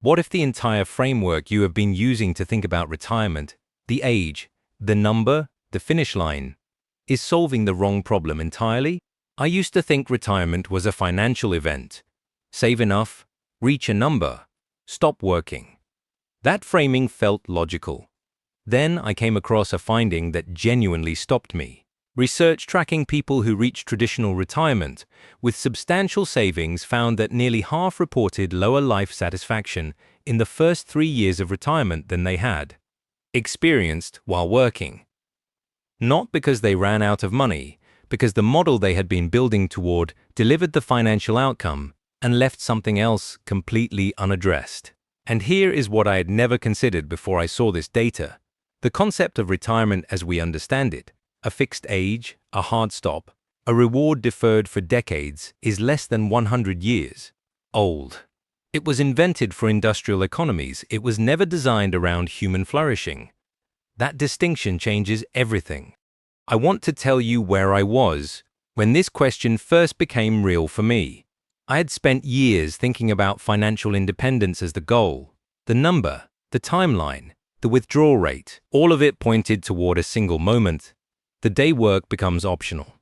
What if the entire framework you have been using to think about retirement, the age, the number, the finish line, is solving the wrong problem entirely? I used to think retirement was a financial event. Save enough, reach a number, stop working. That framing felt logical. Then I came across a finding that genuinely stopped me. Research tracking people who reached traditional retirement with substantial savings found that nearly half reported lower life satisfaction in the first 3 years of retirement than they had experienced while working. Not because they ran out of money, because the model they had been building toward delivered the financial outcome and left something else completely unaddressed. And here is what I had never considered before I saw this data. The concept of retirement as we understand it, a fixed age, a hard stop, a reward deferred for decades, is less than 100 years old. It was invented for industrial economies. It was never designed around human flourishing. That distinction changes everything. I want to tell you where I was when this question first became real for me. I had spent years thinking about financial independence as the goal, the number, the timeline, the withdrawal rate. All of it pointed toward a single moment. The day work becomes optional.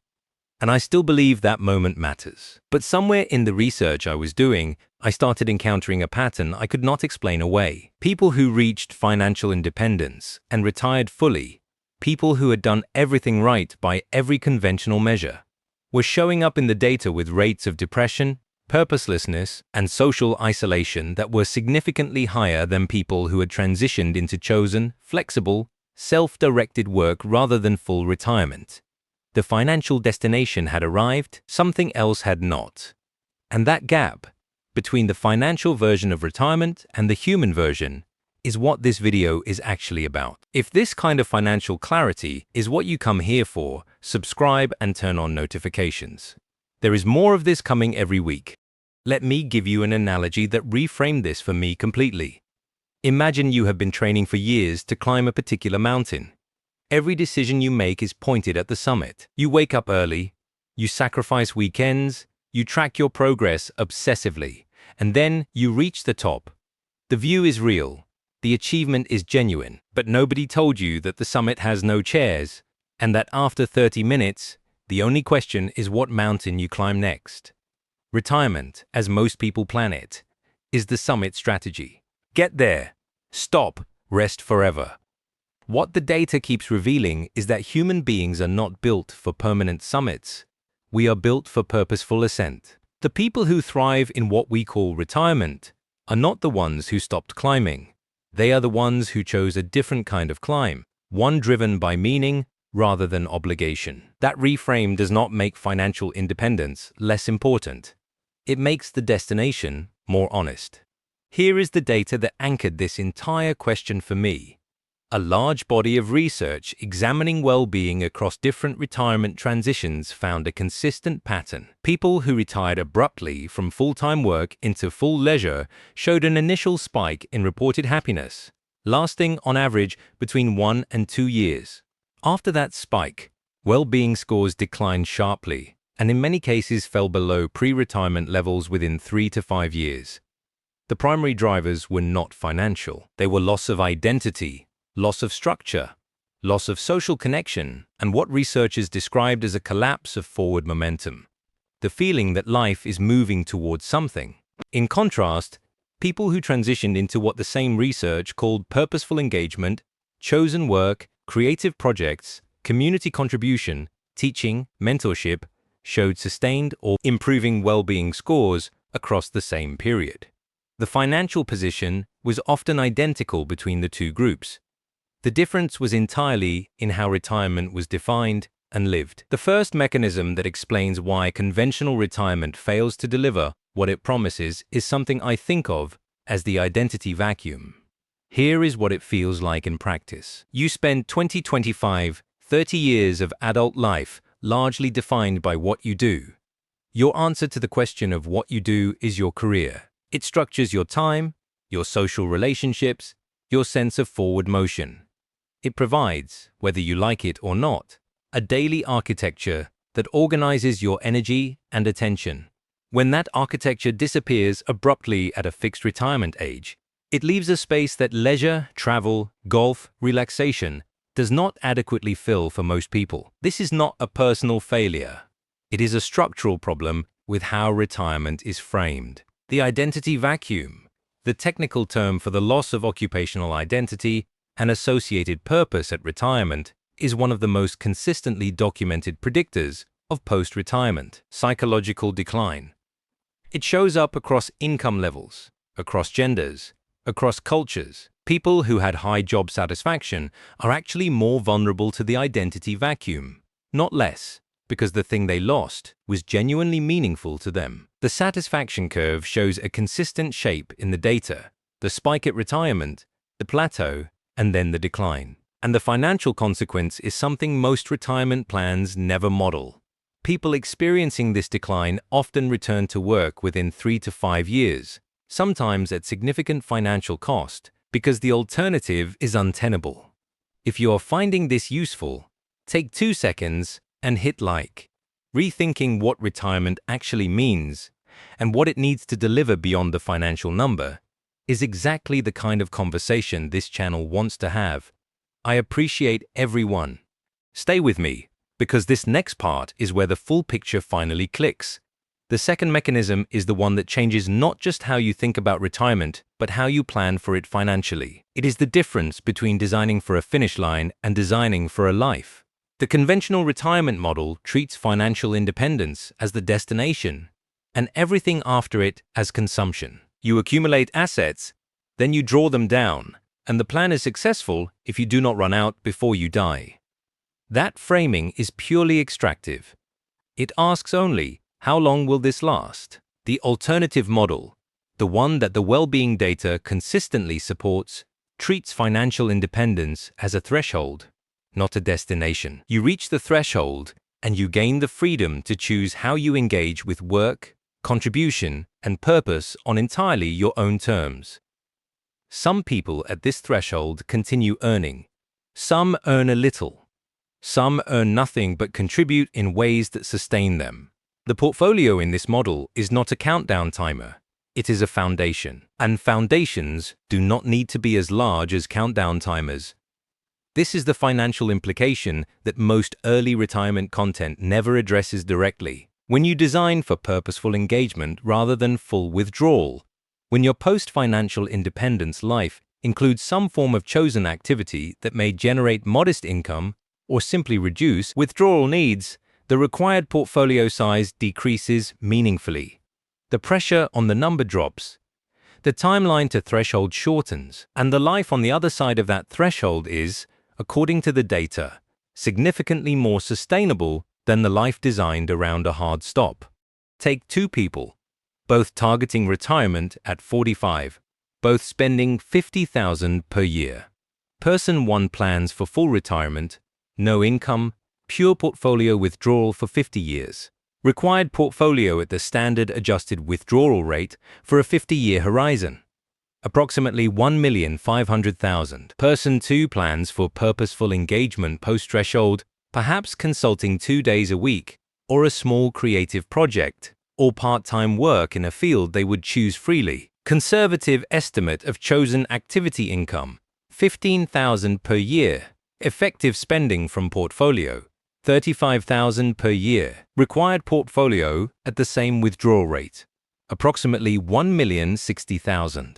And I still believe that moment matters. But somewhere in the research I was doing, I started encountering a pattern I could not explain away. People who reached financial independence and retired fully, people who had done everything right by every conventional measure, were showing up in the data with rates of depression, purposelessness, and social isolation that were significantly higher than people who had transitioned into chosen, flexible, self-directed work rather than full retirement. The financial destination had arrived, something else had not. And that gap between the financial version of retirement and the human version is what this video is actually about. If this kind of financial clarity is what you come here for, subscribe and turn on notifications. There is more of this coming every week. Let me give you an analogy that reframed this for me completely. Imagine you have been training for years to climb a particular mountain. Every decision you make is pointed at the summit. You wake up early, you sacrifice weekends, you track your progress obsessively, and then you reach the top. The view is real, the achievement is genuine, but nobody told you that the summit has no chairs, and that after 30 minutes, the only question is what mountain you climb next. Retirement, as most people plan it, is the summit strategy. Get there, stop, rest forever. What the data keeps revealing is that human beings are not built for permanent summits. We are built for purposeful ascent. The people who thrive in what we call retirement are not the ones who stopped climbing. They are the ones who chose a different kind of climb, one driven by meaning rather than obligation. That reframe does not make financial independence less important. It makes the destination more honest. Here is the data that anchored this entire question for me. A large body of research examining well-being across different retirement transitions found a consistent pattern. People who retired abruptly from full-time work into full leisure showed an initial spike in reported happiness, lasting on average between 1 and 2 years. After that spike, well-being scores declined sharply, and in many cases fell below pre-retirement levels within 3 to 5 years. The primary drivers were not financial. They were loss of identity, loss of structure, loss of social connection, and what researchers described as a collapse of forward momentum. The feeling that life is moving towards something. In contrast, people who transitioned into what the same research called purposeful engagement, chosen work, creative projects, community contribution, teaching, mentorship, showed sustained or improving well-being scores across the same period. The financial position was often identical between the two groups. The difference was entirely in how retirement was defined and lived. The first mechanism that explains why conventional retirement fails to deliver what it promises is something I think of as the identity vacuum. Here is what it feels like in practice. You spend 20, 25, 30 years of adult life largely defined by what you do. Your answer to the question of what you do is your career. It structures your time, your social relationships, your sense of forward motion. It provides, whether you like it or not, a daily architecture that organizes your energy and attention. When that architecture disappears abruptly at a fixed retirement age, It leaves a space that leisure, travel, golf, relaxation does not adequately fill for most people. This is not a personal failure. It is a structural problem with how retirement is framed. The identity vacuum, the technical term for the loss of occupational identity and associated purpose at retirement, is one of the most consistently documented predictors of post-retirement psychological decline. It shows up across income levels, across genders, across cultures. People who had high job satisfaction are actually more vulnerable to the identity vacuum, not less, because the thing they lost was genuinely meaningful to them. The satisfaction curve shows a consistent shape in the data: the spike at retirement, the plateau, and then the decline. And the financial consequence is something most retirement plans never model. People experiencing this decline often return to work within 3 to 5 years, sometimes at significant financial cost, because the alternative is untenable. If you are finding this useful, take 2 seconds and hit like. Rethinking what retirement actually means and what it needs to deliver beyond the financial number is exactly the kind of conversation this channel wants to have. I appreciate everyone. Stay with me, because this next part is where the full picture finally clicks. The second mechanism is the one that changes not just how you think about retirement, but how you plan for it financially. It is the difference between designing for a finish line and designing for a life. The conventional retirement model treats financial independence as the destination, and everything after it as consumption. You accumulate assets, then you draw them down, and the plan is successful if you do not run out before you die. That framing is purely extractive. It asks only, how long will this last? The alternative model, the one that the well-being data consistently supports, treats financial independence as a threshold, not a destination. You reach the threshold, and you gain the freedom to choose how you engage with work, contribution, and purpose on entirely your own terms. Some people at this threshold continue earning. Some earn a little. Some earn nothing but contribute in ways that sustain them. The portfolio in this model is not a countdown timer. It is a foundation. And foundations do not need to be as large as countdown timers. This is the financial implication that most early retirement content never addresses directly. When you design for purposeful engagement rather than full withdrawal, when your post-financial independence life includes some form of chosen activity that may generate modest income or simply reduce withdrawal needs, the required portfolio size decreases meaningfully. The pressure on the number drops. The timeline to threshold shortens, and the life on the other side of that threshold is, according to the data, significantly more sustainable than the life designed around a hard stop. Take 2 people, both targeting retirement at 45, both spending $50,000 per year. Person 1 plans for full retirement, no income, pure portfolio withdrawal for 50 years. Required portfolio at the standard adjusted withdrawal rate for a 50-year horizon, approximately $1,500,000. Person 2 plans for purposeful engagement post-threshold, perhaps consulting 2 days a week, or a small creative project, or part-time work in a field they would choose freely. Conservative estimate of chosen activity income, $15,000 per year. Effective spending from portfolio, $35,000 per year. Required portfolio at the same withdrawal rate, approximately $1,060,000.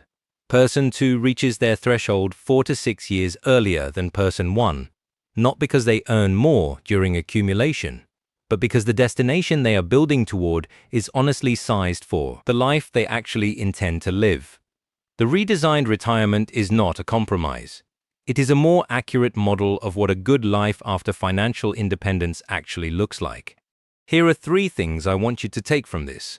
Person 2 reaches their threshold 4 to 6 years earlier than person 1. Not because they earn more during accumulation, but because the destination they are building toward is honestly sized for the life they actually intend to live. The redesigned retirement is not a compromise. It is a more accurate model of what a good life after financial independence actually looks like. Here are 3 things I want you to take from this.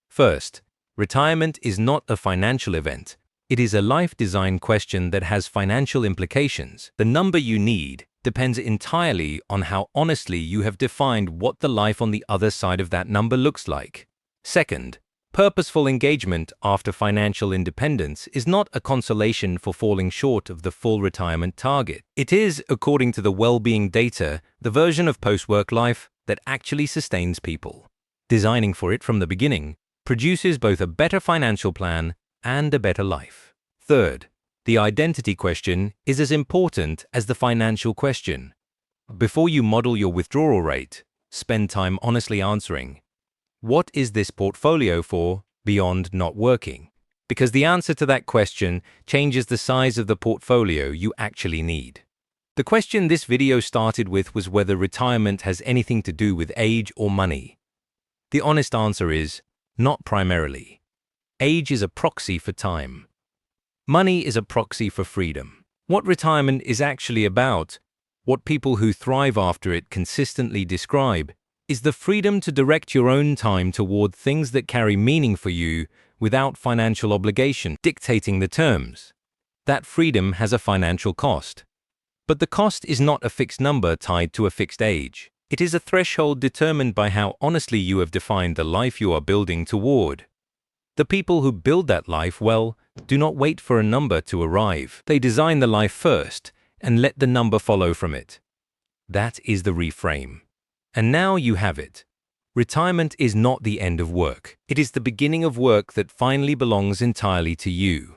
First, retirement is not a financial event. It is a life design question that has financial implications. The number you need depends entirely on how honestly you have defined what the life on the other side of that number looks like. Second, purposeful engagement after financial independence is not a consolation for falling short of the full retirement target. It is, according to the well-being data, the version of post-work life that actually sustains people. Designing for it from the beginning produces both a better financial plan and a better life. Third, the identity question is as important as the financial question. Before you model your withdrawal rate, spend time honestly answering, what is this portfolio for beyond not working? Because the answer to that question changes the size of the portfolio you actually need. The question this video started with was whether retirement has anything to do with age or money. The honest answer is, not primarily. Age is a proxy for time. Money is a proxy for freedom. What retirement is actually about, what people who thrive after it consistently describe, is the freedom to direct your own time toward things that carry meaning for you without financial obligation dictating the terms. That freedom has a financial cost. But the cost is not a fixed number tied to a fixed age. It is a threshold determined by how honestly you have defined the life you are building toward. The people who build that life well do not wait for a number to arrive. They design the life first and let the number follow from it. That is the reframe. And now you have it. Retirement is not the end of work. It is the beginning of work that finally belongs entirely to you.